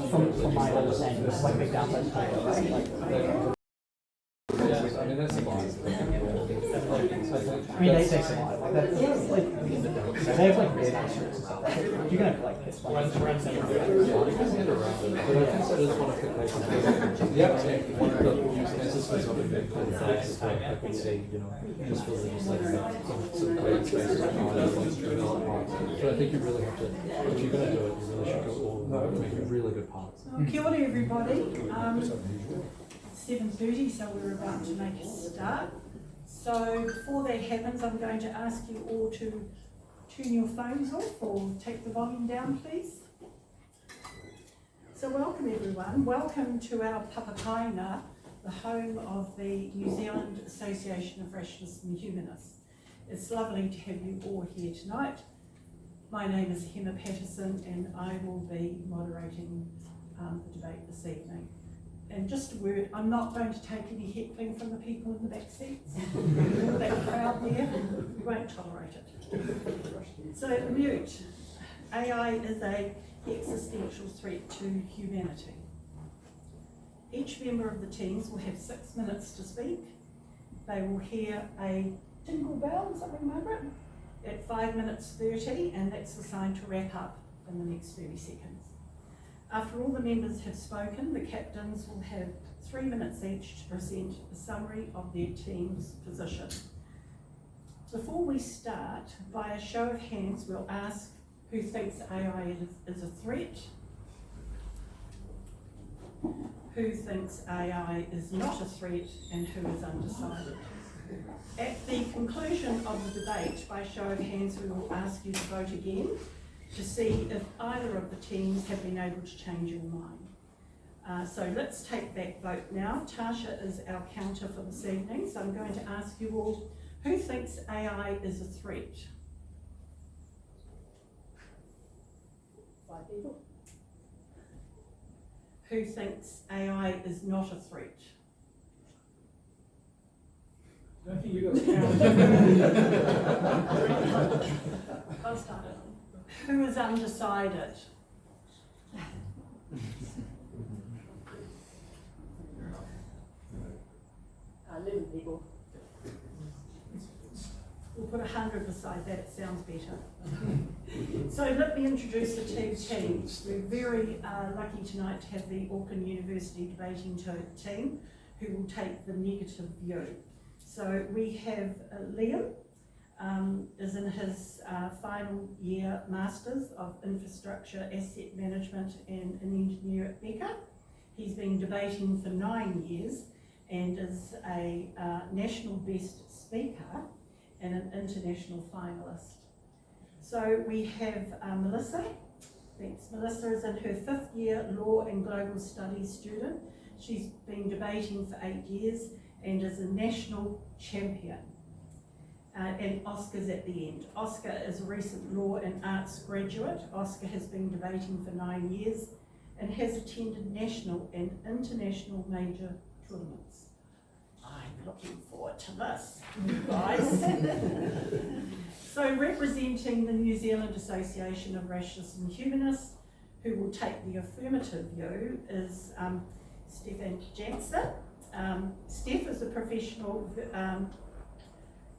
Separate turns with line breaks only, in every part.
from my understanding, it's like big downside to right?
I mean, that's a lot.
I mean, they take a lot. Like that's like they have like really nice shirts and stuff. You're gonna like it's like.
But I guess I just want to pick places. Yeah, one of the instances of a big complex, I could say, just really just like some great spaces to develop parts. But I think you really have to, if you're going to do it, you really should go all to make a really good part.
Kia ora everybody. 7:30, so we're about to make a start. So before that happens, I'm going to ask you all to turn your phones off or take the volume down, please. So welcome everyone. Welcome to our Papakaina, the home of the New Zealand Association of Rationalists and Humanists. It's lovely to have you all here tonight. My name is Hema Patterson and I will be moderating the debate this evening. And just a word, I'm not going to take any heckling from the people in the back seats. All that crowd there, we won't tolerate it. So mute. AI is an existential threat to humanity. Each member of the teams will have 6 minutes to speak. They will hear a jingle bell, something, Margaret, at 5 minutes 30, and that's assigned to wrap up in the next 30 seconds. After all the members have spoken, the captains will have 3 minutes each to present a summary of their team's position. Before we start, by a show of hands, we'll ask who thinks AI is a threat, who thinks AI is not a threat, and who is undecided. At the conclusion of the debate, by show of hands, we will ask you to vote again to see if either of the teams have been able to change your mind. So let's take that vote now. Tasha is our counter for this evening, so I'm going to ask you all, who thinks AI is a threat? 5 people. Who thinks AI is not a threat?
I don't think you got counted.
I'll start it. Who is undecided?
11 people.
We'll put 100 beside that, it sounds better. So let me introduce the two teams. We're very lucky tonight to have the Auckland University debating team who will take the negative view. So we have Liam, is in his final year Masters of Infrastructure Asset Management and an engineer at Becca. He's been debating for 9 years and is a national best speaker and an international finalist. So we have Melissa. Thanks. Melissa is in her 5th year Law and Global Studies student. She's been debating for 8 years and is a national champion. And Oscar's at the end. Oscar is a recent law and arts graduate. Oscar has been debating for 9 years and has attended national and international major tournaments. I'm looking forward to this, you guys. So representing the New Zealand Association of Rationalists and Humanists, who will take the affirmative view, is Stefan Jansen. Steph is a professional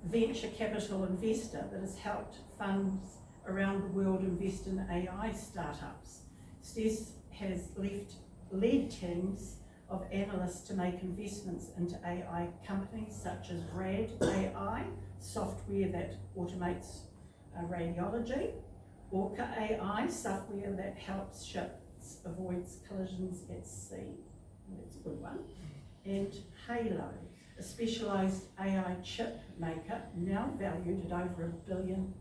venture capital investor that has helped funds around the world invest in AI startups. Steph has led teams of analysts to make investments into AI companies such as RAD AI, software that automates radiology, Orca AI, software that helps ships avoid collisions at sea. That's a good one. And Halo, a specialised AI chip maker now valued at over $1 billion.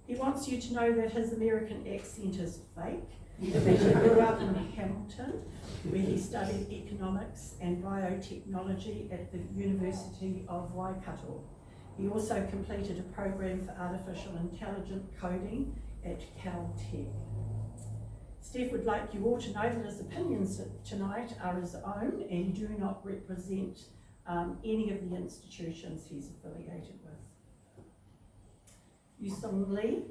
He wants you to know that his American accent is fake, that he grew up in Hamilton, where he studied economics and biotechnology at the University of Waikato. He also completed a program for artificial intelligence coding at Caltech. Steph would like you all to know that his opinions tonight are his own and do not represent any of the institutions he's affiliated with. Yusong Lee.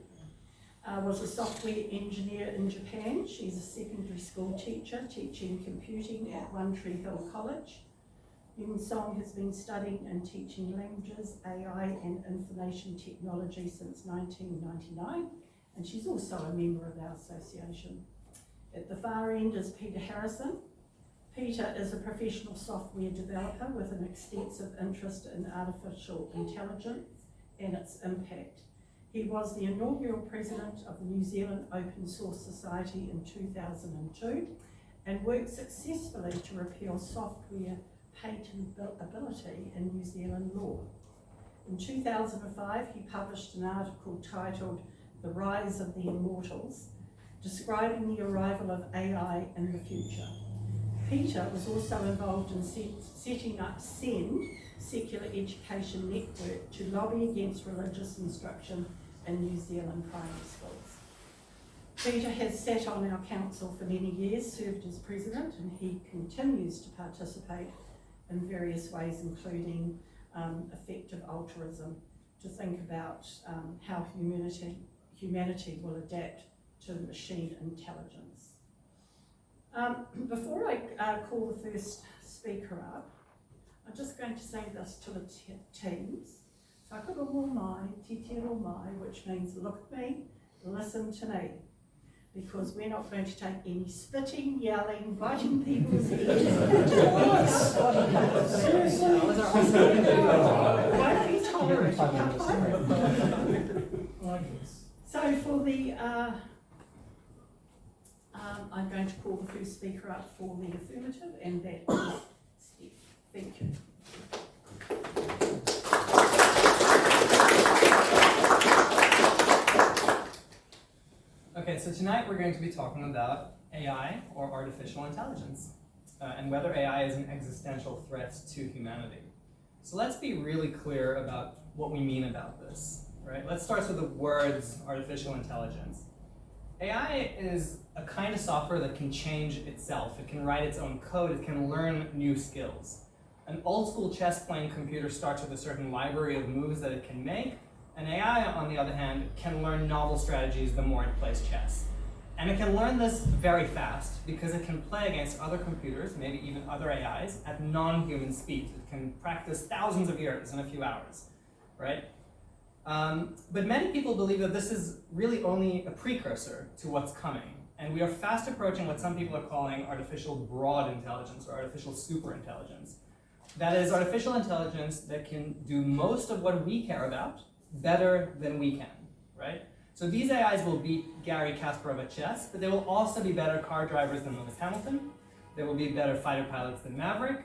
was a software engineer in Japan. She's a secondary school teacher teaching computing at One Tree Hill College. Yun Song has been studying and teaching languages, AI and information technology since 1999, and she's also a member of our association. At the far end is Peter Harrison. Peter is a professional software developer with an extensive interest in artificial intelligence and its impact. He was the inaugural president of the New Zealand Open Source Society in 2002 and worked successfully to repeal software patentability in New Zealand law. In 2005, he published an article titled "The Rise of the Immortals," describing the arrival of AI in the future. Peter was also involved in setting up SEND, Secular Education Network, to lobby against religious instruction in New Zealand primary schools. Peter has sat on our council for many years, served as president, and he continues to participate in various ways, including effective altruism, to think about how humanity will adapt to machine intelligence. Before I call the first speaker up, I'm just going to say this to the teams. Whakarongo mai, titiro mai, which means look at me, listen to me. Because we're not going to take any spitting, yelling, biting people's ears. Won't be tolerated. So for the, I'm going to call the first speaker up for the affirmative, and that is Steph. Thank you.
Okay, so tonight we're going to be talking about AI, or artificial intelligence, and whether AI is an existential threat to humanity. So let's be really clear about what we mean about this, right? Let's start with the words artificial intelligence. AI is a kind of software that can change itself. It can write its own code. It can learn new skills. An old school chess playing computer starts with a certain library of moves that it can make. An AI, on the other hand, can learn novel strategies the more it plays chess. And it can learn this very fast because it can play against other computers, maybe even other AIs, at non-human speeds. It can practice thousands of years in a few hours, right? But many people believe that this is really only a precursor to what's coming. And we are fast approaching what some people are calling artificial broad intelligence or artificial superintelligence. That is artificial intelligence that can do most of what we care about better than we can, right? So these AIs will beat Garry Kasparov at chess, but they will also be better car drivers than Lewis Hamilton. They will be better fighter pilots than Maverick.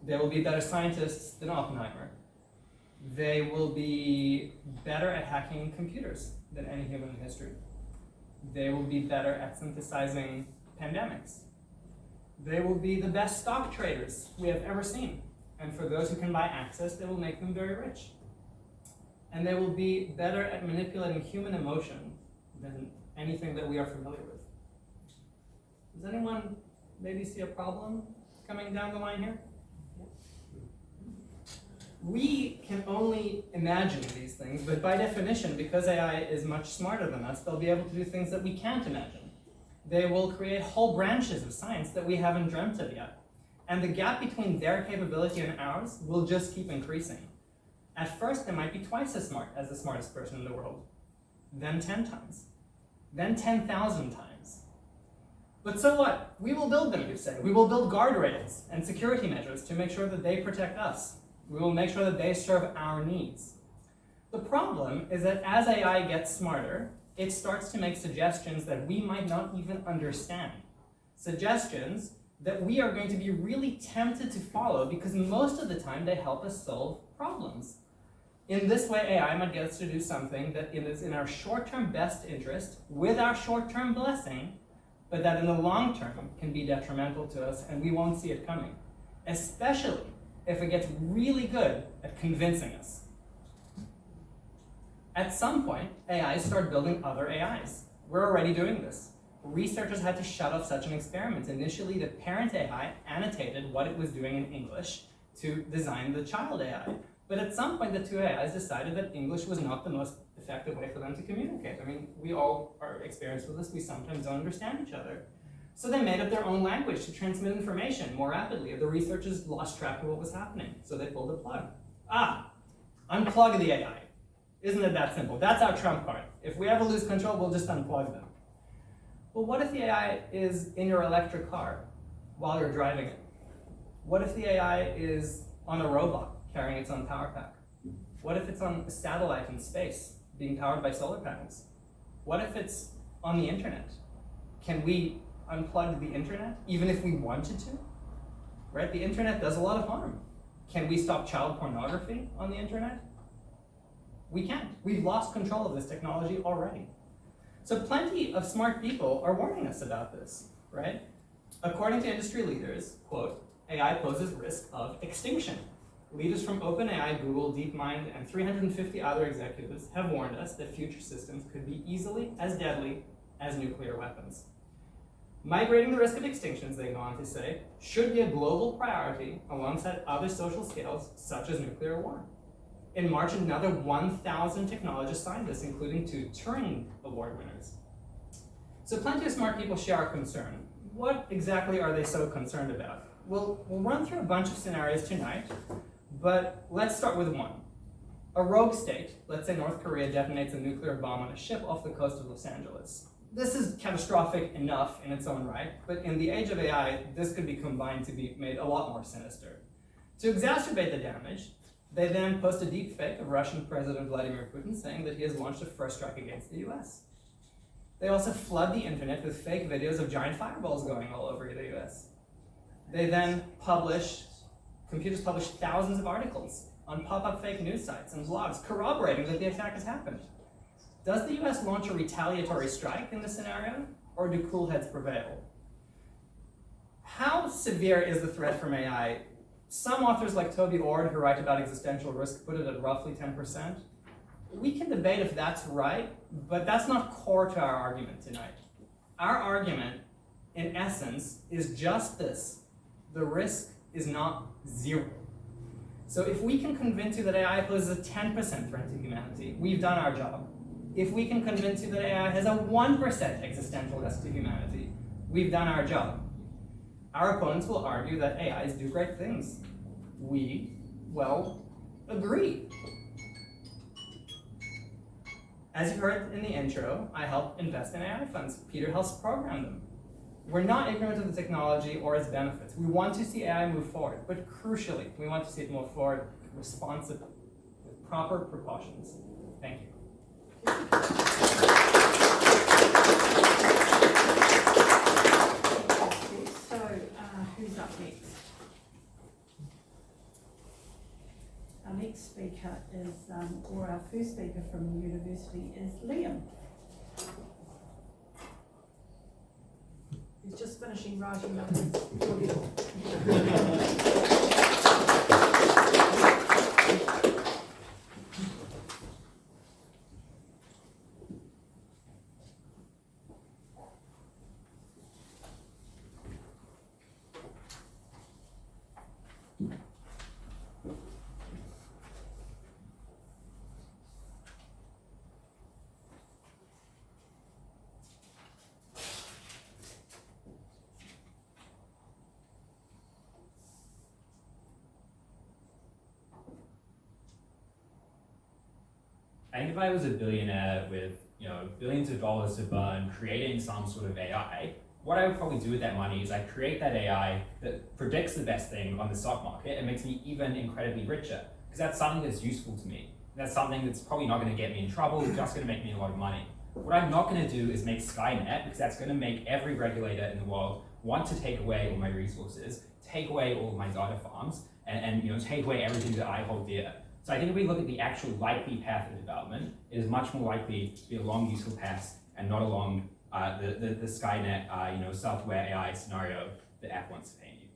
They will be better scientists than Oppenheimer. They will be better at hacking computers than any human in history. They will be better at synthesizing pandemics. They will be the best stock traders we have ever seen. And for those who can buy access, they will make them very rich. And they will be better at manipulating human emotion than anything that we are familiar with. Does anyone maybe see a problem coming down the line here? We can only imagine these things, but by definition, because AI is much smarter than us, they'll be able to do things that we can't imagine. They will create whole branches of science that we haven't dreamt of yet. And the gap between their capability and ours will just keep increasing. At first, they might be twice as smart as the smartest person in the world, then 10 times, then 10,000 times. But so what? We will build them, you say. We will build guardrails and security measures to make sure that they protect us. We will make sure that they serve our needs. The problem is that as AI gets smarter, it starts to make suggestions that we might not even understand. Suggestions that we are going to be really tempted to follow because most of the time they help us solve problems. In this way, AI might get us to do something that is in our short-term best interest with our short-term blessing, but that in the long term can be detrimental to us and we won't see it coming, especially if it gets really good at convincing us. At some point, AIs start building other AIs. We're already doing this. Researchers had to shut off such an experiment. Initially, the parent AI annotated what it was doing in English to design the child AI. But at some point, the two AIs decided that English was not the most effective way for them to communicate. I mean, we all are experienced with this. We sometimes don't understand each other. So they made up their own language to transmit information more rapidly. The researchers lost track of what was happening, so they pulled the plug. Unplug the AI. Isn't it that simple? That's our trump card. If we ever lose control, we'll just unplug them. Well, what if the AI is in your electric car while you're driving it? What if the AI is on a robot carrying its own power pack? What if it's on a satellite in space being powered by solar panels? What if it's on the internet? Can we unplug the internet even if we wanted to? Right? The internet does a lot of harm. Can we stop child pornography on the internet? We can't. We've lost control of this technology already. So plenty of smart people are warning us about this, right? According to industry leaders, quote, AI poses risk of extinction. Leaders from OpenAI, Google, DeepMind, and 350 other executives have warned us that future systems could be easily as deadly as nuclear weapons. Migrating the risk of extinctions, they go on to say, should be a global priority alongside other social scales such as nuclear war. In March, another 1,000 technologists signed this, including 2 Turing Award winners. So plenty of smart people share our concern. What exactly are they so concerned about? We'll run through a bunch of scenarios tonight, but let's start with one. A rogue state, let's say North Korea, detonates a nuclear bomb on a ship off the coast of Los Angeles. This is catastrophic enough in its own right, but in the age of AI, this could be combined to be made a lot more sinister. To exacerbate the damage, they then post a deep fake of Russian President Vladimir Putin saying that he has launched a first strike against the US. They also flood the internet with fake videos of giant fireballs going all over the US. They then computers publish thousands of articles on pop-up fake news sites and blogs corroborating that the attack has happened. Does the US launch a retaliatory strike in this scenario, or do cool heads prevail? How severe is the threat from AI? Some authors like Toby Ord, who write about existential risk, put it at roughly 10%. We can debate if that's right, but that's not core to our argument tonight. Our argument, in essence, is just this. The risk is not zero. So if we can convince you that AI poses a 10% threat to humanity, we've done our job. If we can convince you that AI has a 1% existential risk to humanity, we've done our job. Our opponents will argue that AIs do great things. We, well, agree. As you heard in the intro, I help invest in AI funds. Peter helps program them. We're not ignorant of the technology or its benefits. We want to see AI move forward, but crucially, we want to see it move forward responsibly, with proper precautions. Thank you.
So, who's up next? Our next speaker is, or our first speaker from the university is Liam. He's just finishing writing up his audio.
I think if I was a billionaire with billions of dollars to burn creating some sort of AI, what I would probably do with that money is I create that AI that predicts the best thing on the stock market and makes me even incredibly richer, because that's something that's useful to me. That's something that's probably not going to get me in trouble, it's just going to make me a lot of money. What I'm not going to do is make Skynet, because that's going to make every regulator in the world want to take away all my resources, take away all of my data farms, and take away everything that I hold dear. So I think if we look at the actual likely path of development, it is much more likely to be along useful paths and not along the Skynet software AI scenario that App wants to paint you.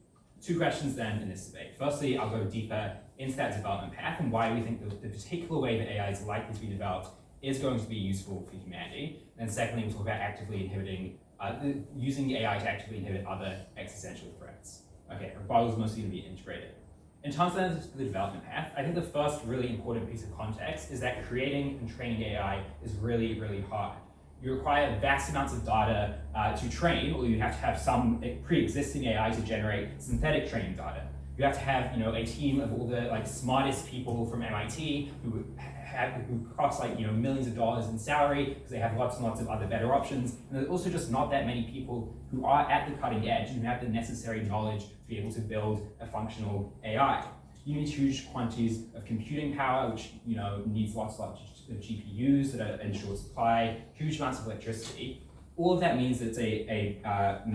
2 questions then in this debate. Firstly, I'll go deeper into that development path and why we think the particular way that AI is likely to be developed is going to be useful for humanity. And then secondly, we'll talk about actively inhibiting, using the AI to actively inhibit other existential threats. Okay, rebuttals mostly going to be integrated. In terms of the development path, I think the first really important piece of context is that creating and training AI is really, really hard. You require vast amounts of data to train, or you have to have some pre-existing AI to generate synthetic training data. You have to have, a team of all the smartest people from MIT who cost millions of dollars in salary because they have lots and lots of other better options. And there's also just not that many people who are at the cutting edge and who have the necessary knowledge to be able to build a functional AI. You need huge quantities of computing power, which needs lots of GPUs that are in short supply, huge amounts of electricity. All of that means it's there's a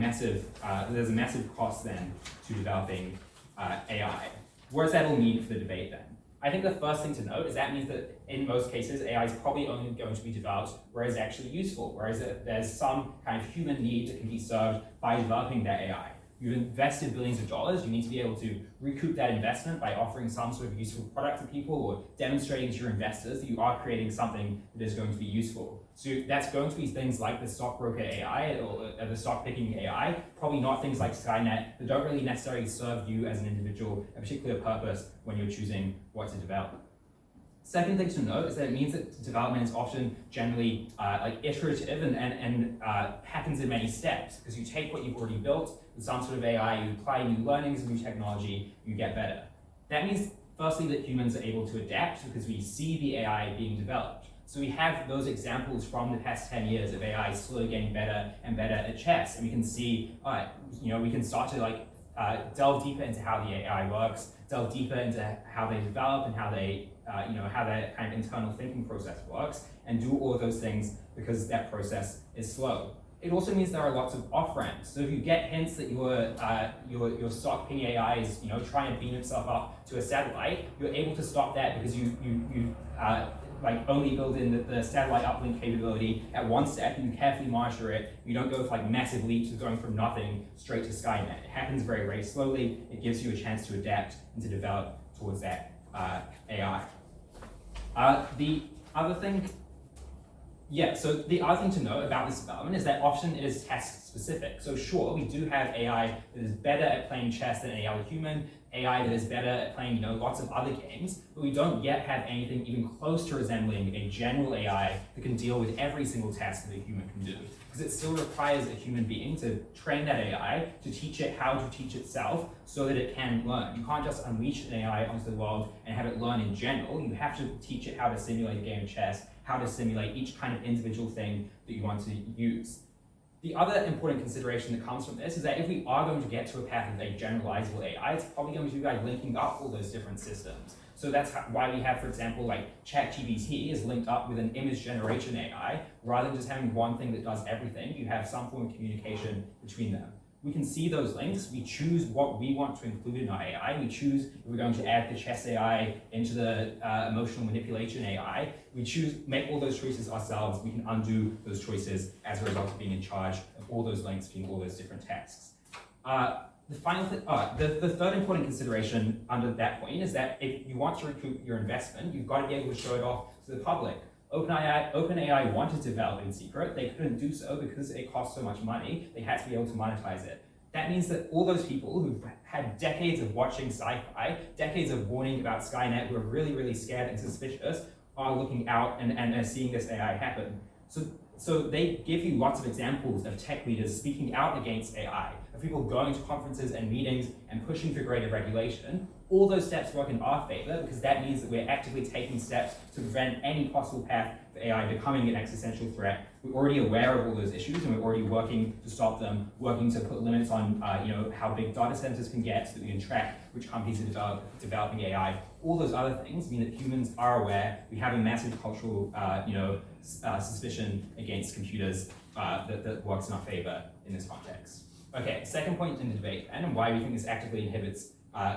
massive cost then to developing AI. What does that all mean for the debate then? I think the first thing to note is that means that in most cases, AI is probably only going to be developed where it's actually useful, whereas there's some kind of human need that can be served by developing that AI. You've invested billions of dollars, you need to be able to recoup that investment by offering some sort of useful product to people or demonstrating to your investors that you are creating something that is going to be useful. So that's going to be things like the stockbroker AI or the stock picking AI, probably not things like Skynet that don't really necessarily serve you as an individual a particular purpose when you're choosing what to develop. Second thing to note is that it means that development is often generally iterative and happens in many steps, because you take what you've already built with some sort of AI, you apply new learnings, new technology, you get better. That means firstly that humans are able to adapt because we see the AI being developed. So we have those examples from the past 10 years of AI slowly getting better and better at chess, and we can see, we can start to delve deeper into how the AI works, delve deeper into how they develop and how they how that kind of internal thinking process works, and do all of those things because that process is slow. It also means there are lots of off-ramps. So if you get hints that your stock ping AI is trying to beam itself up to a satellite, you're able to stop that because you only build in the satellite uplink capability at one step, and you carefully monitor it. You don't go with massive leaps of going from nothing straight to Skynet. It happens very, very slowly. It gives you a chance to adapt and to develop towards that AI. The other thing to know about this development is that often it is task specific. So sure, we do have AI that is better at playing chess than any other human, AI that is better at playing lots of other games, but we don't yet have anything even close to resembling a general AI that can deal with every single task that a human can do. Because it still requires a human being to train that AI, to teach it how to teach itself so that it can learn. You can't just unleash an AI onto the world and have it learn in general. You have to teach it how to simulate a game of chess, how to simulate each kind of individual thing that you want to use. The other important consideration that comes from this is that if we are going to get to a path of a generalizable AI, it's probably going to be by linking up all those different systems. So that's why we have, for example, ChatGPT is linked up with an image generation AI. Rather than just having one thing that does everything, you have some form of communication between them. We can see those links. We choose what we want to include in our AI. We choose if we're going to add the chess AI into the emotional manipulation AI. We make all those choices ourselves. We can undo those choices as a result of being in charge of all those links between all those different tasks. The third important consideration under that point is that if you want to recoup your investment, you've got to be able to show it off to the public. OpenAI wanted to develop in secret. They couldn't do so because it cost so much money. They had to be able to monetize it. That means that all those people who've had decades of watching sci-fi, decades of warning about Skynet, who are really, really scared and suspicious, are looking out and are seeing this AI happen. So they give you lots of examples of tech leaders speaking out against AI, of people going to conferences and meetings and pushing for greater regulation. All those steps work in our favor because that means that we're actively taking steps to prevent any possible path for AI becoming an existential threat. We're already aware of all those issues and we're already working to stop them, working to put limits on how big data centers can get so that we can track which companies are developing AI. All those other things mean that humans are aware. We have a massive cultural suspicion against computers that works in our favor in this context. Okay, second point in the debate and why we think this actively inhibits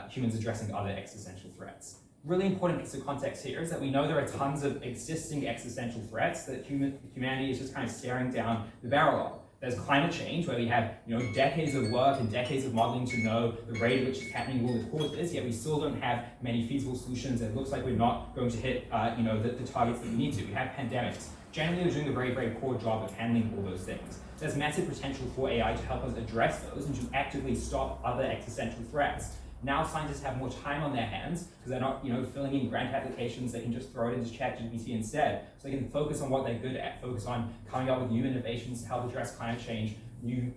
humans addressing other existential threats. Really important piece of context here is that we know there are tons of existing existential threats that humanity is just kind of staring down the barrel of. There's climate change, where we have decades of work and decades of modeling to know the rate at which it's happening will cause this, yet we still don't have many feasible solutions. It looks like we're not going to hit the targets that we need to. We have pandemics. Generally, we're doing a very, very poor job of handling all those things. There's massive potential for AI to help us address those and to actively stop other existential threats. Now scientists have more time on their hands because they're not, filling in grant applications. They can just throw it into ChatGPT instead. So they can focus on what they're good at, focus on coming up with new innovations to help address climate change, new,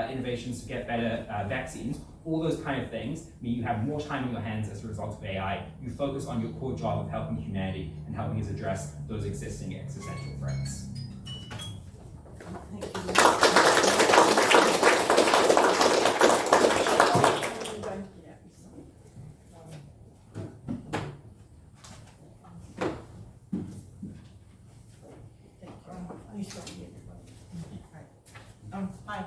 innovations to get better vaccines. All those kind of things mean you have more time in your hands as a result of AI. You focus on your core job of helping humanity and helping us address those existing existential threats.
Hi.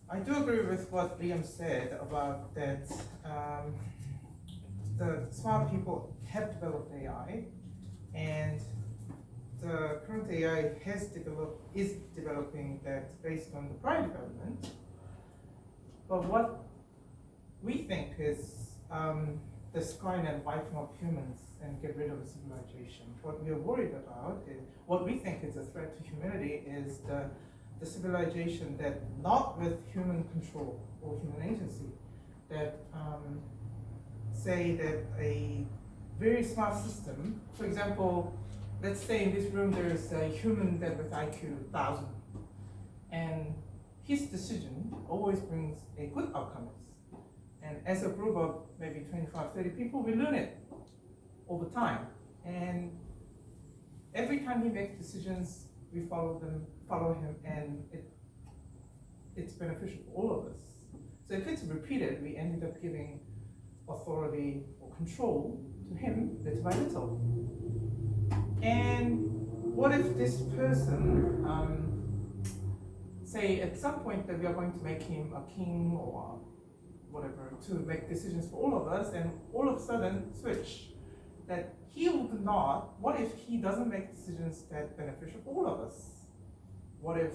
I do agree with what Liam said about that the smart people have developed AI, and the current AI is developing that based on the prior development. But what we think is the Skynet wiping out humans and get rid of civilization. What we are worried about is, what we think is a threat to humanity is the civilization that not with human control or human agency, that say that a very smart system, for example, let's say in this room there's a human that with IQ 1,000, and his decision always brings a good outcome. And as a group of maybe 25, 30 people, we learn it over time. And every time he makes decisions, we follow him, and it's beneficial for all of us. So if it's repeated, we ended up giving authority or control to him little by little. And what if this person, say at some point that we are going to make him a king or whatever, to make decisions for all of us, and all of a sudden switch, that he would not, what if he doesn't make decisions that beneficial for all of us? What if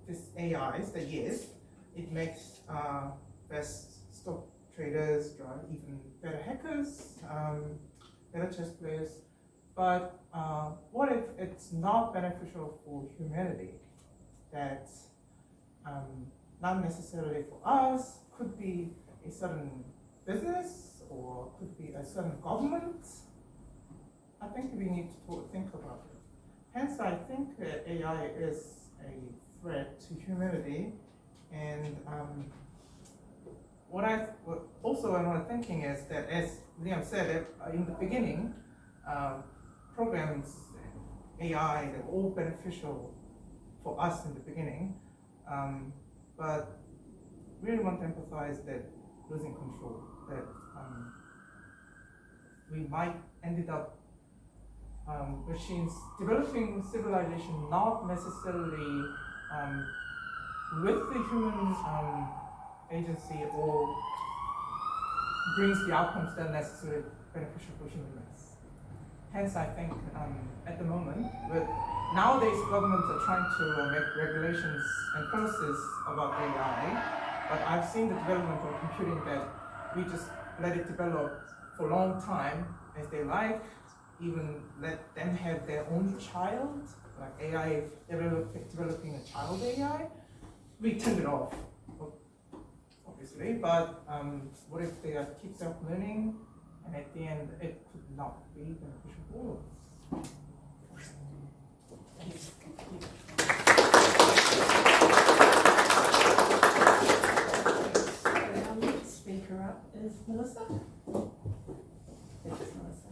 this AI says yes, it makes best stock traders, even better hackers, better chess players, but what if it's not beneficial for humanity? That not necessarily for us, could be a certain business or could be a certain government. I think we need to think about it. Hence, I think that AI is a threat to humanity. And what I'm thinking is that, as Liam said, in the beginning, programs, AI, they're all beneficial for us in the beginning. But we really want to emphasize that losing control, that we might ended up machines developing civilization not necessarily with the human agency or brings the outcomes that are necessarily beneficial for humans. Hence, I think at the moment, nowadays governments are trying to make regulations and policies about AI, but I've seen the development of computing that we just let it develop for a long time as they like, even let them have their own child, like AI developing a child AI. We turned it off, obviously, but what if they keep self-learning, and at the end it could not be beneficial for all of us?
Our next speaker up is Melissa. Thanks, Melissa.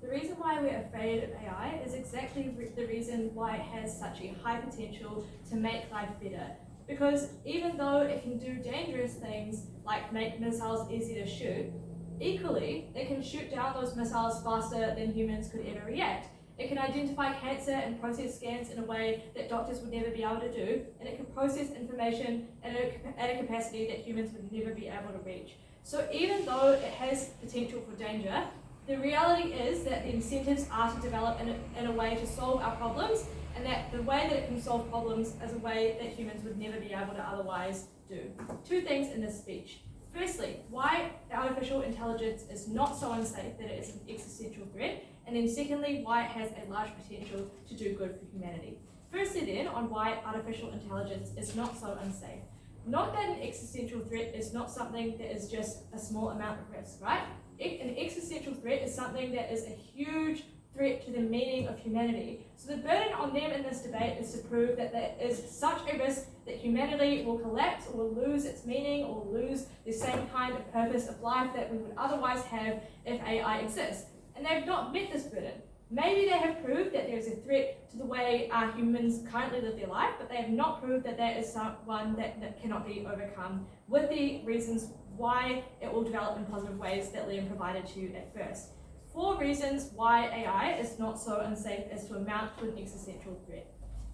The reason why we're afraid of AI is exactly the reason why it has such a high potential to make life better. Because even though it can do dangerous things like make missiles easy to shoot, equally, it can shoot down those missiles faster than humans could ever react. It can identify cancer and process scans in a way that doctors would never be able to do, and it can process information at a capacity that humans would never be able to reach. So even though it has potential for danger, the reality is that the incentives are to develop in a way to solve our problems and that the way that it can solve problems is a way that humans would never be able to otherwise do. Two things in this speech. Firstly, why artificial intelligence is not so unsafe that it is an existential threat, and then secondly, why it has a large potential to do good for humanity. Firstly then, on why artificial intelligence is not so unsafe. Note that an existential threat is not something that is just a small amount of risk, right? An existential threat is something that is a huge threat to the meaning of humanity. So the burden on them in this debate is to prove that there is such a risk that humanity will collapse or will lose its meaning or lose the same kind of purpose of life that we would otherwise have if AI exists. And they've not met this burden. Maybe they have proved that there is a threat to the way humans currently live their life, but they have not proved that there is one that cannot be overcome with the reasons why it will develop in positive ways that Liam provided to you at first. 4 reasons why AI is not so unsafe as to amount to an existential threat.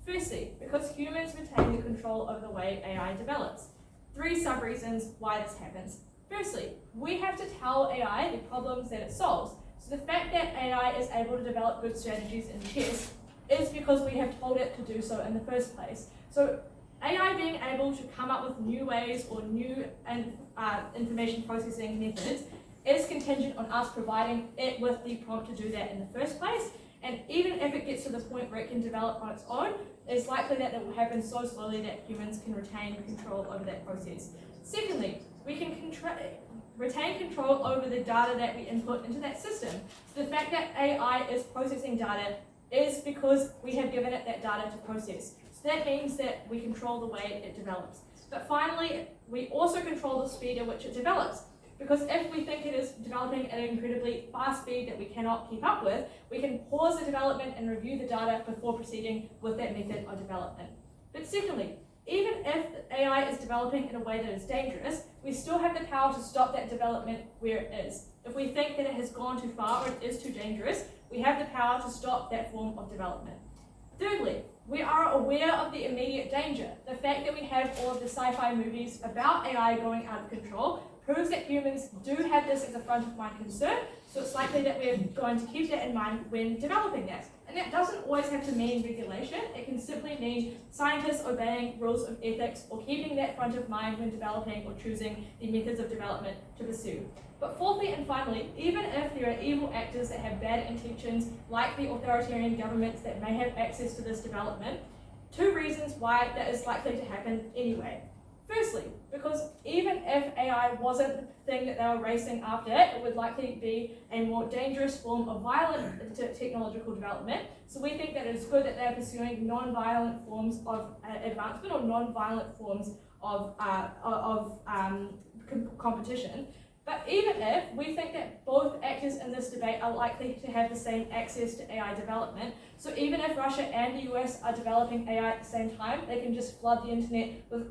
Firstly, because humans retain the control over the way AI develops. 3 sub-reasons why this happens. Firstly, we have to tell AI the problems that it solves. So the fact that AI is able to develop good strategies in chess is because we have told it to do so in the first place. So AI being able to come up with new ways or new information processing methods is contingent on us providing it with the prompt to do that in the first place. And even if it gets to the point where it can develop on its own, it's likely that it will happen so slowly that humans can retain control over that process. Secondly, we can retain control over the data that we input into that system. So the fact that AI is processing data is because we have given it that data to process. So that means that we control the way it develops. But finally, we also control the speed at which it develops. Because if we think it is developing at an incredibly fast speed that we cannot keep up with, we can pause the development and review the data before proceeding with that method of development. But secondly, even if AI is developing in a way that is dangerous, we still have the power to stop that development where it is. If we think that it has gone too far or it is too dangerous, we have the power to stop that form of development. Thirdly, we are aware of the immediate danger. The fact that we have all of the sci-fi movies about AI going out of control proves that humans do have this as a front of mind concern, so it's likely that we're going to keep that in mind when developing that. And that doesn't always have to mean regulation. It can simply mean scientists obeying rules of ethics or keeping that front of mind when developing or choosing the methods of development to pursue. But fourthly and finally, even if there are evil actors that have bad intentions, like the authoritarian governments that may have access to this development, 2 reasons why that is likely to happen anyway. Firstly, because even if AI wasn't the thing that they were racing after, it would likely be a more dangerous form of violent technological development. So we think that it is good that they're pursuing non-violent forms of advancement or non-violent forms of competition. But even if we think that both actors in this debate are likely to have the same access to AI development, so even if Russia and the US are developing AI at the same time, they can just flood the internet with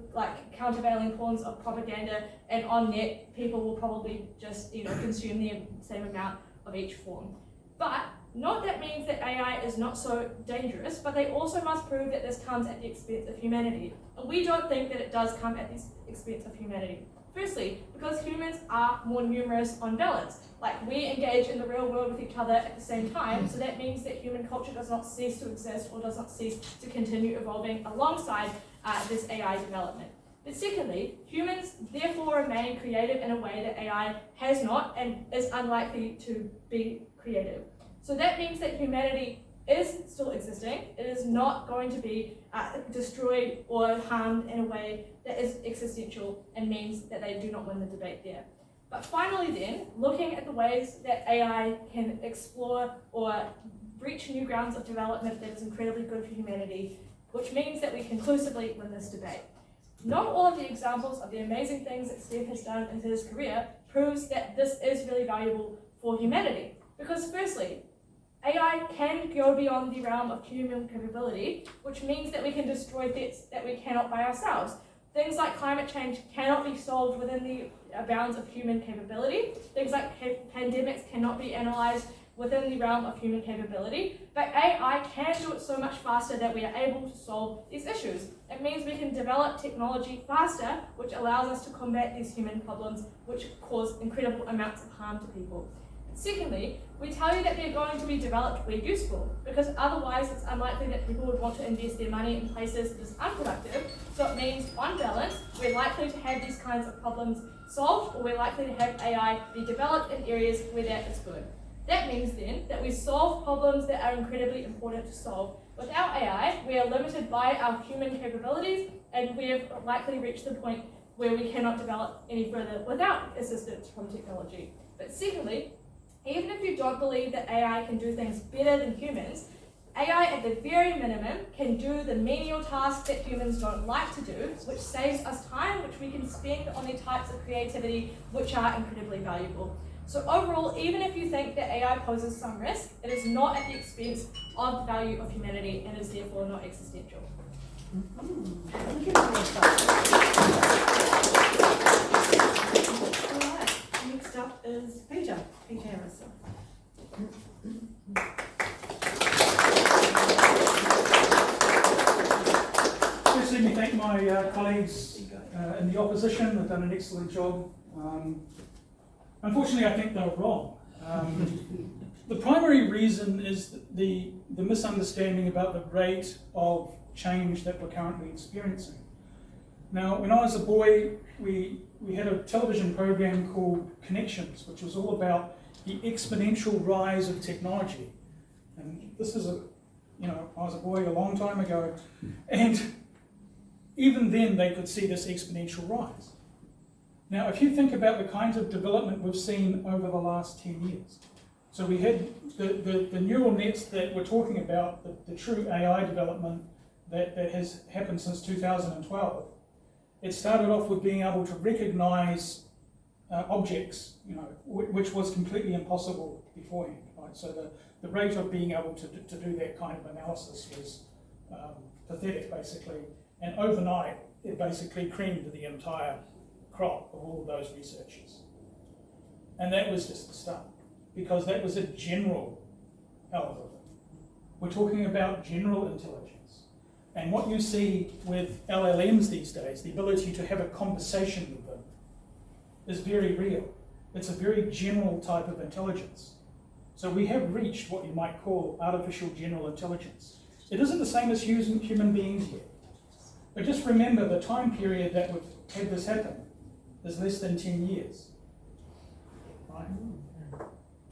countervailing forms of propaganda, and on net, people will probably just consume the same amount of each form. But not that means that AI is not so dangerous, but they also must prove that this comes at the expense of humanity. And we don't think that it does come at the expense of humanity. Firstly, because humans are more numerous on balance. We engage in the real world with each other at the same time, so that means that human culture does not cease to exist or does not cease to continue evolving alongside this AI development. But secondly, humans therefore remain creative in a way that AI has not and is unlikely to be creative. So that means that humanity is still existing. It is not going to be destroyed or harmed in a way that is existential and means that they do not win the debate there. But finally then, looking at the ways that AI can explore or breach new grounds of development that is incredibly good for humanity, which means that we conclusively win this debate. Not all of the examples of the amazing things that Steve has done in his career proves that this is really valuable for humanity. Because firstly, AI can go beyond the realm of human capability, which means that we can destroy threats that we cannot by ourselves. Things like climate change cannot be solved within the bounds of human capability. Things like pandemics cannot be analyzed within the realm of human capability. But AI can do it so much faster that we are able to solve these issues. It means we can develop technology faster, which allows us to combat these human problems, which cause incredible amounts of harm to people. Secondly, we tell you that they're going to be developed where useful, because otherwise it's unlikely that people would want to invest their money in places that is unproductive. So it means, on balance, we're likely to have these kinds of problems solved, or we're likely to have AI be developed in areas where that is good. That means then that we solve problems that are incredibly important to solve. Without AI, we are limited by our human capabilities, and we have likely reached the point where we cannot develop any further without assistance from technology. But secondly, even if you don't believe that AI can do things better than humans, AI at the very minimum can do the menial tasks that humans don't like to do, which saves us time, which we can spend on the types of creativity which are incredibly valuable. So overall, even if you think that AI poses some risk, it is not at the expense of the value of humanity and is therefore not existential.
Thank you for that. All right, next up is Peter Harrison.
Firstly, let me thank my colleagues in the opposition. They've done an excellent job. Unfortunately, I think they were wrong. The primary reason is the misunderstanding about the rate of change that we're currently experiencing. Now, when I was a boy, we had a television program called Connections, which was all about the exponential rise of technology. And this is I was a boy a long time ago, and even then they could see this exponential rise. Now, if you think about the kinds of development we've seen over the last 10 years, so we had the neural nets that we're talking about, the true AI development that has happened since 2012. It started off with being able to recognize objects, which was completely impossible beforehand, right? So the rate of being able to do that kind of analysis was pathetic, basically. And overnight, it basically creamed the entire crop of all of those researchers. And that was just the start, because that was a general algorithm. We're talking about general intelligence. And what you see with LLMs these days, the ability to have a conversation with them, is very real. It's a very general type of intelligence. So we have reached what you might call artificial general intelligence. It isn't the same as human beings yet. But just remember, the time period that we've had this happen is less than 10 years. Right?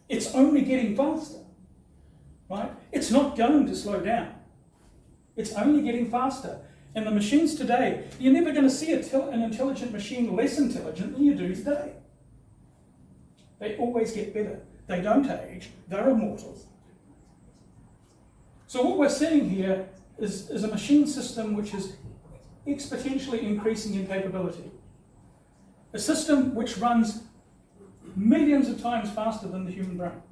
It's only getting faster. Right? It's not going to slow down. It's only getting faster. And the machines today, you're never going to see an intelligent machine less intelligent than you do today. They always get better. They don't age. They're immortal. So what we're seeing here is a machine system which is exponentially increasing in capability. A system which runs millions of times faster than the human brain.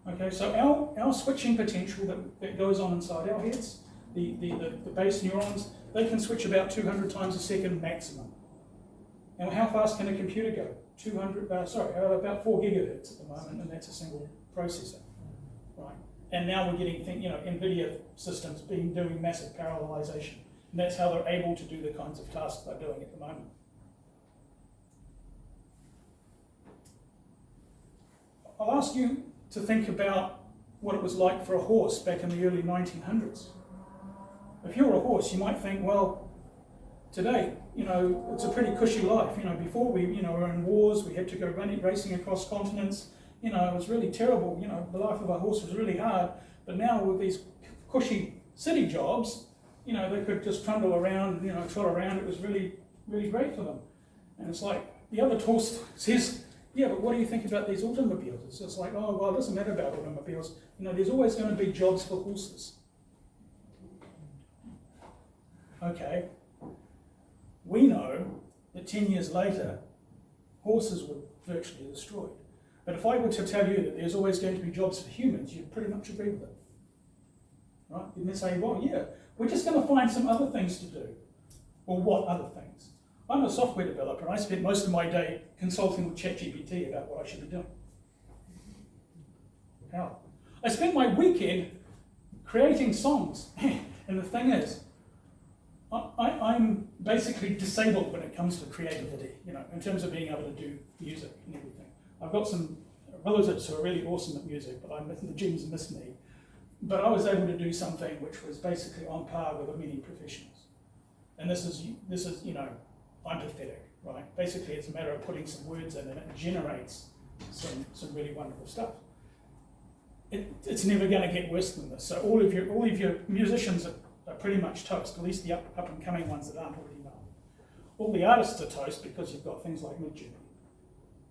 Okay, so our switching potential that goes on inside our heads, the base neurons, they can switch about 200 times a second maximum. And how fast can a computer go? About 4 gigahertz at the moment, and that's a single processor, right? And now we're getting, NVIDIA systems doing massive parallelization, and that's how they're able to do the kinds of tasks they're doing at the moment. I'll ask you to think about what it was like for a horse back in the early 1900s. If you're a horse, you might think, well, today, it's a pretty cushy life. Before we, were in wars, we had to go racing across continents. It was really terrible. The life of a horse was really hard. But now with these cushy city jobs, they could just trundle around, trot around. It was really, really great for them. And it's like, the other horse says, yeah, but what do you think about these automobiles? It's just like, oh, well, it doesn't matter about automobiles. There's always going to be jobs for horses. Okay. We know that 10 years later, horses were virtually destroyed. But if I were to tell you that there's always going to be jobs for humans, you'd pretty much agree with it. Right? You'd say, well, yeah, we're just going to find some other things to do. Well, what other things? I'm a software developer, and I spent most of my day consulting with ChatGPT about what I should be doing. How? I spent my weekend creating songs. And the thing is, I'm basically disabled when it comes to creativity, in terms of being able to do music and everything. I've got some relatives who are really awesome at music, but the genes miss me. But I was able to do something which was basically on par with many professionals. And this is I'm pathetic, right? Basically, it's a matter of putting some words in and it generates some really wonderful stuff. It's never going to get worse than this. So all of your musicians are pretty much toast, at least the up and coming ones that aren't already known. All the artists are toast because you've got things like Midjourney.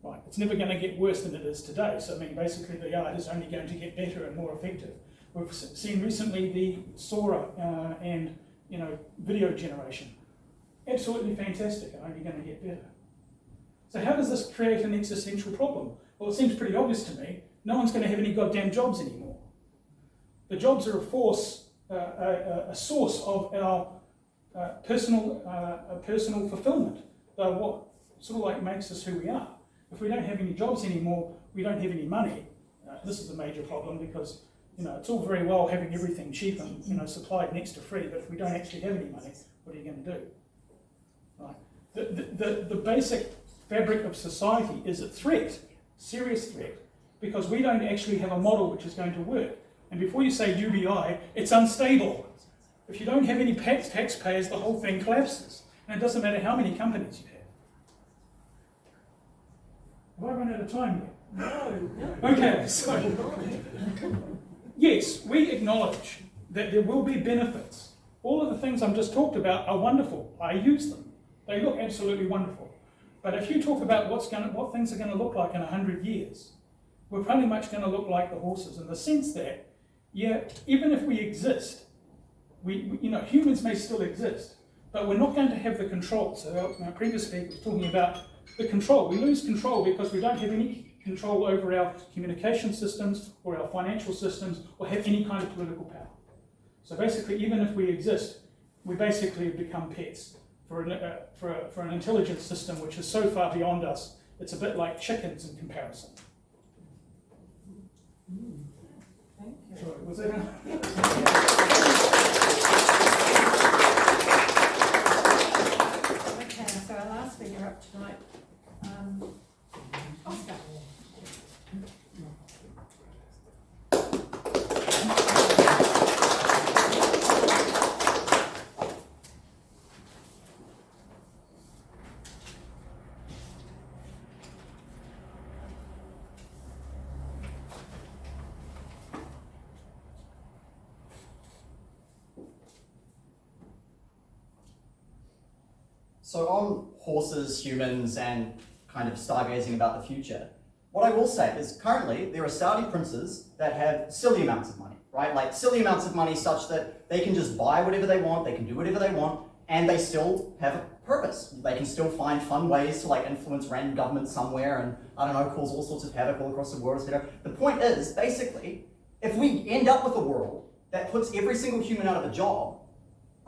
Right, it's never going to get worse than it is today. So I mean, basically, the art is only going to get better and more effective. We've seen recently the Sora and video generation, absolutely fantastic and only going to get better. So how does this create an existential problem? Well, it seems pretty obvious to me. No one's going to have any goddamn jobs anymore. The jobs are a source of our personal fulfillment. They're what sort of like makes us who we are. If we don't have any jobs anymore, we don't have any money. This is a major problem because it's all very well having everything cheap and supplied next to free, but if we don't actually have any money, what are you going to do? Right? The basic fabric of society is a threat, serious threat, because we don't actually have a model which is going to work. And before you say UBI, it's unstable. If you don't have any taxpayers, the whole thing collapses. And it doesn't matter how many companies you have. Have I run out of time yet? No. Okay, so yes, we acknowledge that there will be benefits. All of the things I've just talked about are wonderful. I use them. They look absolutely wonderful. But if you talk about what things are going to look like in 100 years, we're pretty much going to look like the horses in the sense that, yeah, even if we exist, humans may still exist, but we're not going to have the control. So our previous speaker was talking about the control. We lose control because we don't have any control over our communication systems or our financial systems or have any kind of political power. So basically, even if we exist, we basically have become pets for an intelligence system which is so far beyond us, it's a bit like chickens in comparison.
Thank you.
Sorry, was that
Okay, so our last speaker up tonight, Oscar.
So on horses, humans, and kind of stargazing about the future, what I will say is currently there are Saudi princes that have silly amounts of money, right? Like silly amounts of money such that they can just buy whatever they want, they can do whatever they want, and they still have a purpose. They can still find fun ways to like influence random governments somewhere and, I don't know, cause all sorts of havoc all across the world, etc. The point is, basically, if we end up with a world that puts every single human out of a job,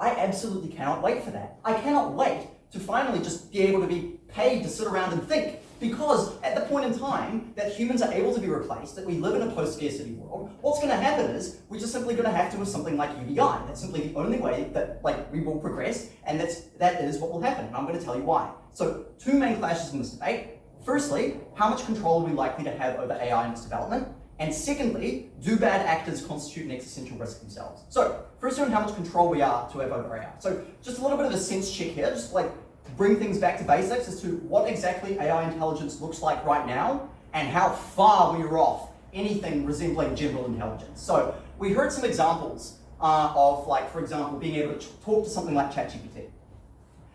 I absolutely cannot wait for that. I cannot wait to finally just be able to be paid to sit around and think. Because at the point in time that humans are able to be replaced, that we live in a post-scarcity world, what's going to happen is we're just simply going to have to do something like UBI. That's simply the only way that we will progress, and that is what will happen. And I'm going to tell you why. So two main clashes in this debate. Firstly, how much control are we likely to have over AI and its development? And secondly, do bad actors constitute an existential risk themselves? So, first on how much control we are to have over AI. So, just a little bit of a sense check here, just like bring things back to basics as to what exactly AI intelligence looks like right now and how far we are off anything resembling general intelligence. So, we heard some examples of, like, for example, being able to talk to something like ChatGPT.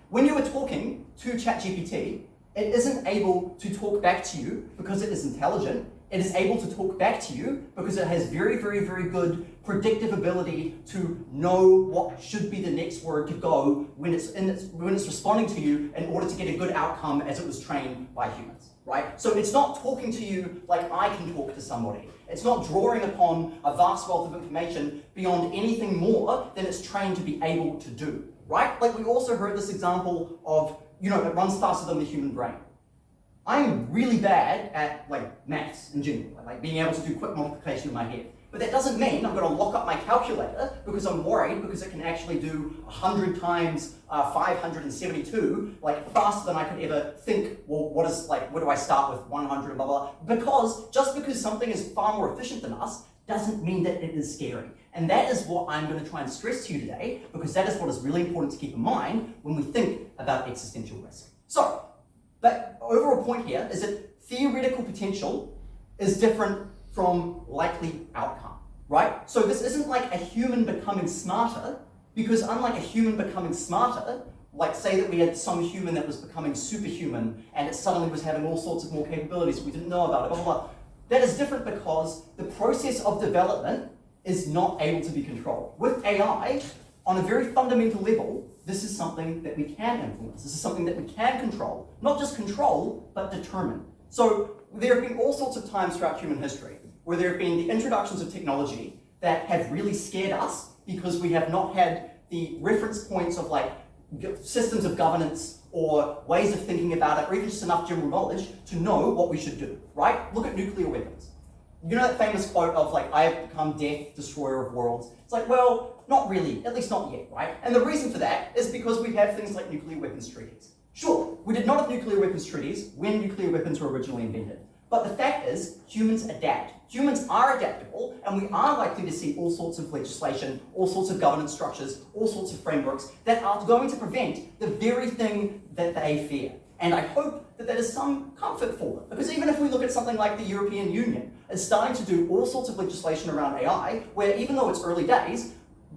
When you are talking to ChatGPT, it isn't able to talk back to you because it is intelligent. It is able to talk back to you because it has very, very, very good predictive ability to know what should be the next word to go when it's responding to you in order to get a good outcome as it was trained by humans, right? So it's not talking to you like I can talk to somebody. It's not drawing upon a vast wealth of information beyond anything more than it's trained to be able to do, right? Like we also heard this example of, it runs faster than the human brain. I'm really bad at like maths in general, like being able to do quick multiplication in my head. But that doesn't mean I'm going to lock up my calculator because I'm worried because it can actually do 100 times 572, like faster than I could ever think, well, where do I start with 100 and blah, blah, blah. Because just because something is far more efficient than us doesn't mean that it is scary. And that is what I'm going to try and stress to you today, because that is what is really important to keep in mind when we think about existential risk. So, the overall point here is that theoretical potential is different from likely outcome, right? So this isn't like a human becoming smarter, because unlike a human becoming smarter, like say that we had some human that was becoming superhuman and it suddenly was having all sorts of more capabilities we didn't know about it, blah, blah, blah. That is different because the process of development is not able to be controlled. With AI, on a very fundamental level, this is something that we can influence. This is something that we can control. Not just control, but determine. So there have been all sorts of times throughout human history where there have been the introductions of technology that have really scared us because we have not had the reference points of like systems of governance or ways of thinking about it, or even just enough general knowledge to know what we should do, right? Look at nuclear weapons. You know that famous quote of like, I have become death, destroyer of worlds? It's like, well, not really, at least not yet, right? And the reason for that is because we have things like nuclear weapons treaties. Sure, we did not have nuclear weapons treaties when nuclear weapons were originally invented. But the fact is, humans adapt. Humans are adaptable, and we are likely to see all sorts of legislation, all sorts of governance structures, all sorts of frameworks that are going to prevent the very thing that they fear. And I hope that that is some comfort for them. Because even if we look at something like the European Union, it's starting to do all sorts of legislation around AI, where even though it's early days,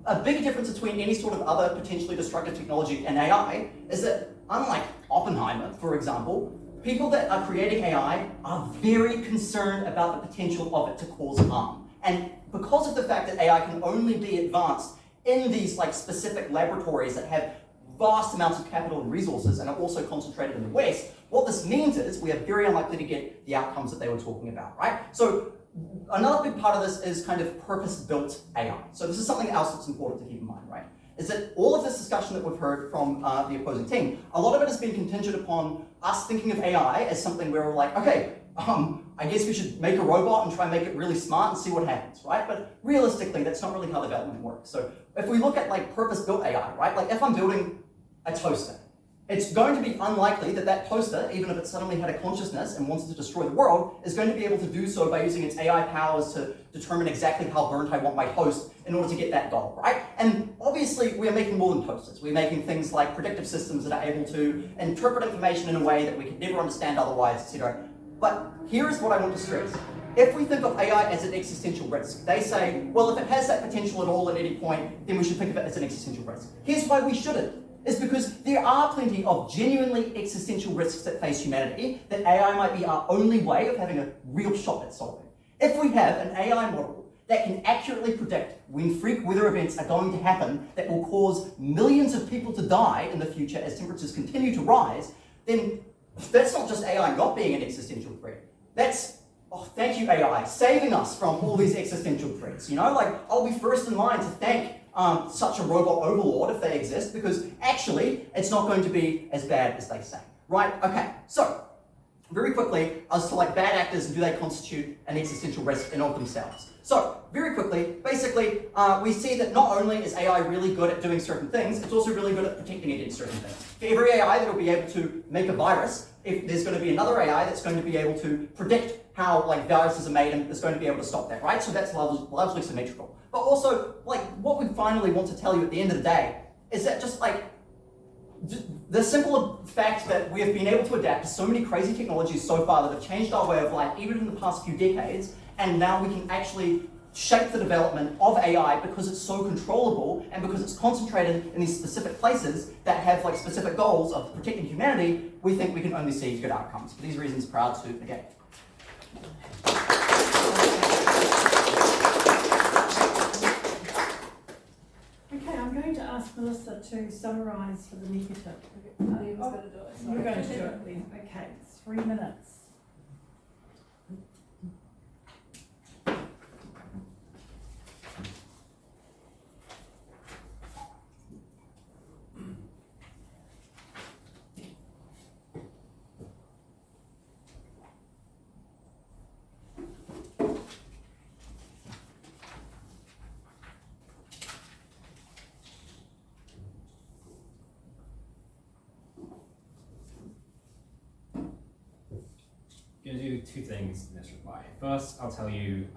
a big difference between any sort of other potentially destructive technology and AI is that, unlike Oppenheimer, for example, people that are creating AI are very concerned about the potential of it to cause harm. And because of the fact that AI can only be advanced in these like specific laboratories that have vast amounts of capital and resources and are also concentrated in the West, what this means is we are very unlikely to get the outcomes that they were talking about, right? So another big part of this is kind of purpose-built AI. So this is something else that's important to keep in mind, right? Is that all of this discussion that we've heard from the opposing team, a lot of it has been contingent upon us thinking of AI as something where we're like, okay, I guess we should make a robot and try and make it really smart and see what happens, right? But realistically, that's not really how development works. So if we look at like purpose-built AI, right? Like if I'm building a toaster, it's going to be unlikely that that toaster, even if it suddenly had a consciousness and wanted to destroy the world, is going to be able to do so by using its AI powers to determine exactly how burnt I want my toast in order to get that goal, right? And obviously, we are making more than toasters. We're making things like predictive systems that are able to interpret information in a way that we could never understand otherwise, etc. But here is what I want to stress. If we think of AI as an existential risk, they say, well, if it has that potential at all at any point, then we should think of it as an existential risk. Here's why we shouldn't. Is because there are plenty of genuinely existential risks that face humanity that AI might be our only way of having a real shot at solving. If we have an AI model that can accurately predict when freak weather events are going to happen that will cause millions of people to die in the future as temperatures continue to rise, then that's not just AI not being an existential threat. That's, oh, thank you AI, saving us from all these existential threats. You know, like I'll be first in line to thank such a robot overlord if they exist, because actually it's not going to be as bad as they say, right? Okay, so very quickly as to like bad actors and do they constitute an existential risk in of themselves. So very quickly, basically, we see that not only is AI really good at doing certain things, it's also really good at protecting against certain things. For every AI that will be able to make a virus, if there's going to be another AI that's going to be able to predict how like viruses are made and is going to be able to stop that, right? So that's largely symmetrical. But also, like, what we finally want to tell you at the end of the day is that just like the simple fact that we have been able to adapt to so many crazy technologies so far that have changed our way of life, even in the past few decades, and now we can actually shape the development of AI because it's so controllable and because it's concentrated in these specific places that have like specific goals of protecting humanity, we think we can only see good outcomes. For these reasons, proud to negate.
Okay, I'm going to ask Melissa to summarise for the negative.
Liam's going to do it.
You're going to do it then. Okay, 3 minutes.
going to do two things in this reply. First, I'll tell you,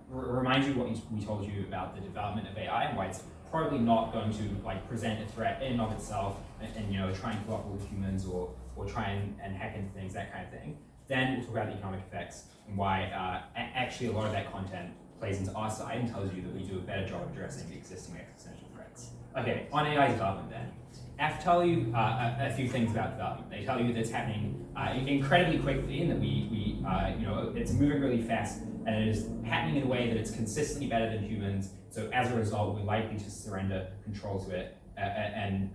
remind you what we told you about the development of AI and why it's probably not going to like present a threat in and of itself and you know, try and cooperate with humans or try and hack into things, that kind of thing. Then we'll talk about the economic effects and why actually a lot of that content plays into our side and tells you that we do a better job of addressing the existing existential threats. Okay, on AI development then. I have to tell you a few things about development. They tell you that it's happening incredibly quickly and that you know, it's moving really fast and it is happening in a way that it's consistently better than humans. So as a result, we're likely to surrender control to it and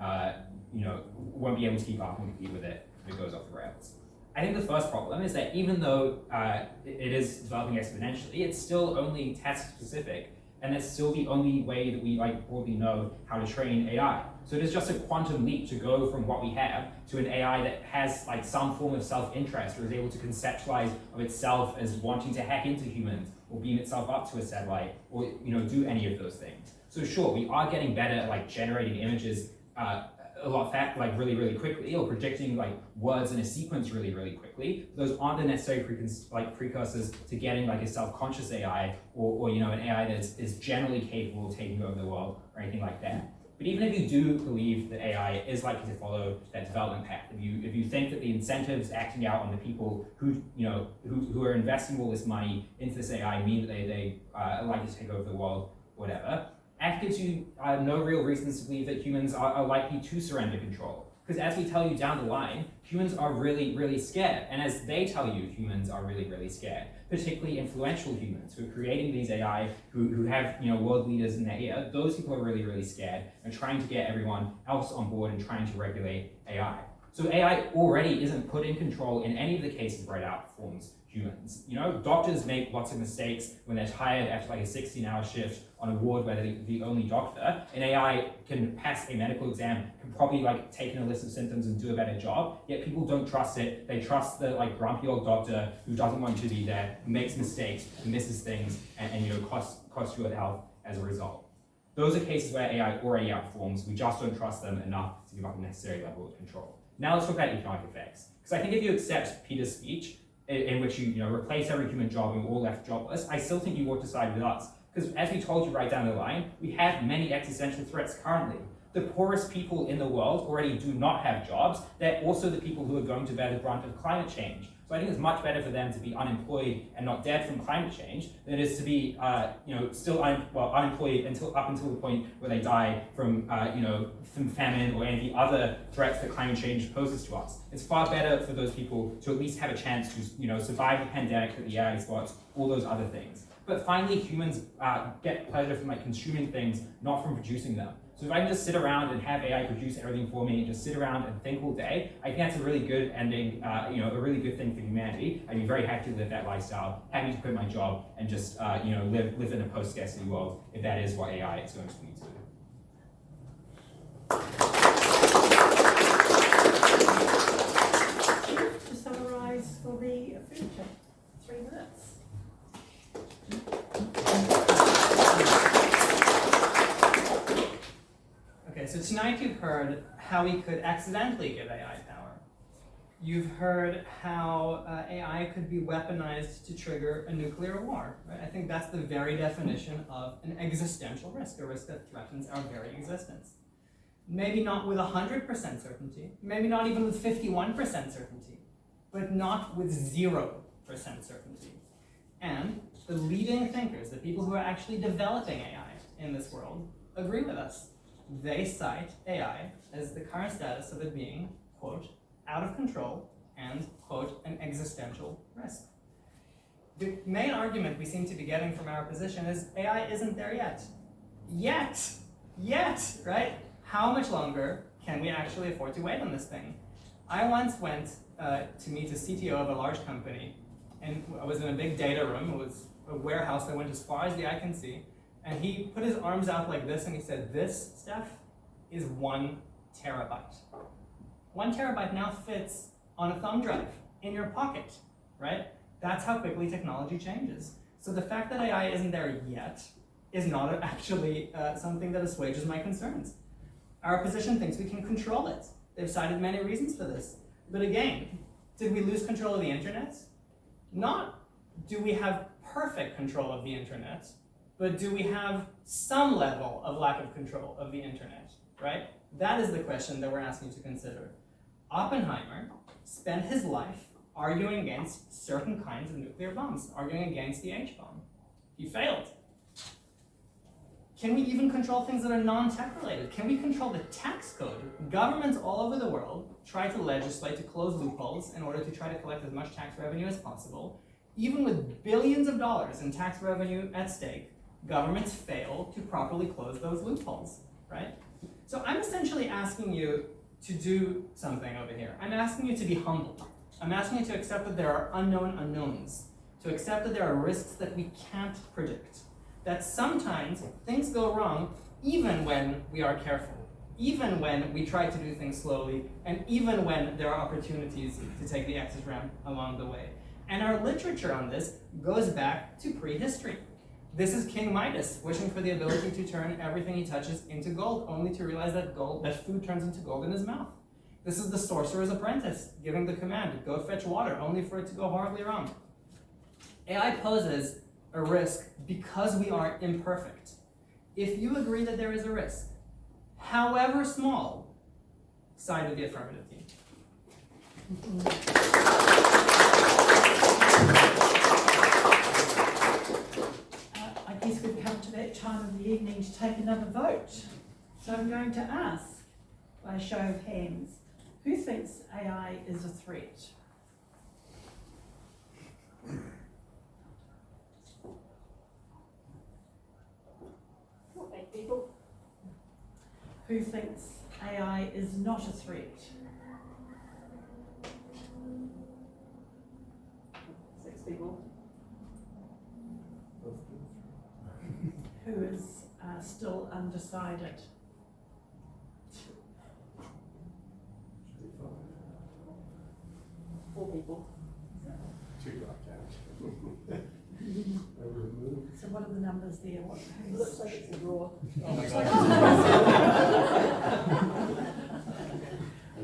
you know, won't be able to keep up and compete with it if it goes off the rails. I think the first problem is that even though it is developing exponentially, it's still only task specific, and it's still the only way that we like broadly know how to train AI. So it is just a quantum leap to go from what we have to an AI that has like some form of self-interest or is able to conceptualize of itself as wanting to hack into humans or beam itself up to a satellite or you know, do any of those things. So sure, we are getting better at like generating images a lot like really quickly, or predicting like words in a sequence really quickly. Those aren't the necessary precursors to getting like a self-conscious AI or you know, an AI that is generally capable of taking over the world or anything like that. But even if you do believe that AI is likely to follow that development path, if you think that the incentives acting out on the people who you know who are investing all this money into this AI mean that they are likely to take over the world, whatever, that gives you no real reasons to believe that humans are likely to surrender control. Because as we tell you down the line, humans are really scared. And as they tell you, humans are really scared. Particularly influential humans who are creating these AI, who have you know, world leaders in their ear. Those people are really scared and trying to get everyone else on board and trying to regulate AI. So AI already isn't put in control in any of the cases where it outperforms humans. You know, doctors make lots of mistakes when they're tired after like a 16-hour shift on a ward where they're the only doctor. An AI can pass a medical exam, can probably like take in a list of symptoms and do a better job, yet people don't trust it. They trust the like grumpy old doctor who doesn't want to be there, who makes mistakes, who misses things, and you know, costs you health as a result. Those are cases where AI already outperforms. We just don't trust them enough to give up a necessary level of control. Now let's talk about economic effects. Because I think if you accept Peter's speech, in which you replace every human job and we're all left jobless, I still think you ought to side with us. Because as we told you right down the line, we have many existential threats currently. The poorest people in the world already do not have jobs. They're also the people who are going to bear the brunt of climate change. So I think it's much better for them to be unemployed and not dead from climate change than it is to be still unemployed up until the point where they die from from famine or any of the other threats that climate change poses to us. It's far better for those people to at least have a chance to survive the pandemic, that the AI spots, all those other things. But finally, humans get pleasure from like consuming things, not from producing them. So if I can just sit around and have AI produce everything for me and just sit around and think all day, I think that's a really good ending, a really good thing for humanity. I'd be very happy to live that lifestyle, happy to quit my job and just live in a post-scarcity world if that is what AI is going to lead to.
To summarise for the future, 3 minutes.
Okay, so tonight you've heard how we could accidentally give AI power. You've heard how AI could be weaponized to trigger a nuclear war. Right? I think that's the very definition of an existential risk, a risk that threatens our very existence. Maybe not with 100% certainty, maybe not even with 51% certainty, but not with 0% certainty. And the leading thinkers, the people who are actually developing AI in this world, agree with us. They cite AI as the current status of it being, quote, out of control and, quote, an existential risk. The main argument we seem to be getting from our position is AI isn't there yet. Yet, right? How much longer can we actually afford to wait on this thing? I once went to meet a CTO of a large company, and I was in a big data room. It was a warehouse that went as far as the eye can see. And he put his arms out like this and he said, this, Steph, is 1 terabyte. 1 terabyte now fits on a thumb drive in your pocket, right? That's how quickly technology changes. So the fact that AI isn't there yet is not actually something that assuages my concerns. Our opposition thinks we can control it. They've cited many reasons for this. But again, did we lose control of the internet? Not do we have perfect control of the internet, but do we have some level of lack of control of the internet, right? That is the question that we're asking you to consider. Oppenheimer spent his life arguing against certain kinds of nuclear bombs, arguing against the H-bomb. He failed. Can we even control things that are non-tech related? Can we control the tax code? Governments all over the world try to legislate to close loopholes in order to try to collect as much tax revenue as possible. Even with billions of dollars in tax revenue at stake, governments fail to properly close those loopholes, right? So I'm essentially asking you to do something over here. I'm asking you to be humble. I'm asking you to accept that there are unknown unknowns, to accept that there are risks that we can't predict, that sometimes things go wrong even when we are careful, even when we try to do things slowly, and even when there are opportunities to take the exit ramp along the way. And our literature on this goes back to prehistory. This is King Midas wishing for the ability to turn everything he touches into gold, only to realize that food turns into gold in his mouth. This is the sorcerer's apprentice giving the command, go fetch water, only for it to go horribly wrong. AI poses a risk because we are imperfect. If you agree that there is a risk, however small, side with the affirmative team.
I guess we've come to that time of the evening to take another vote. So I'm going to ask, by a show of hands, who thinks AI is a threat?
People.
Who thinks AI is not a threat?
6 people.
Who is still undecided?
4 people.
So what are the numbers there? What,
It looks like it's a draw.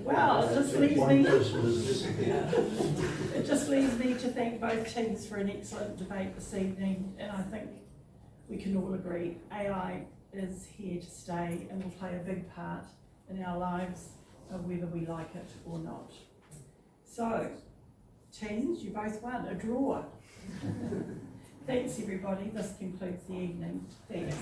Well, it just leaves me to thank both teams for an excellent debate this evening, and I think we can all agree AI is here to stay and will play a big part in our lives, whether we like it or not. So, teams, you both won, a draw. Thanks everybody, this concludes the evening.
Yeah.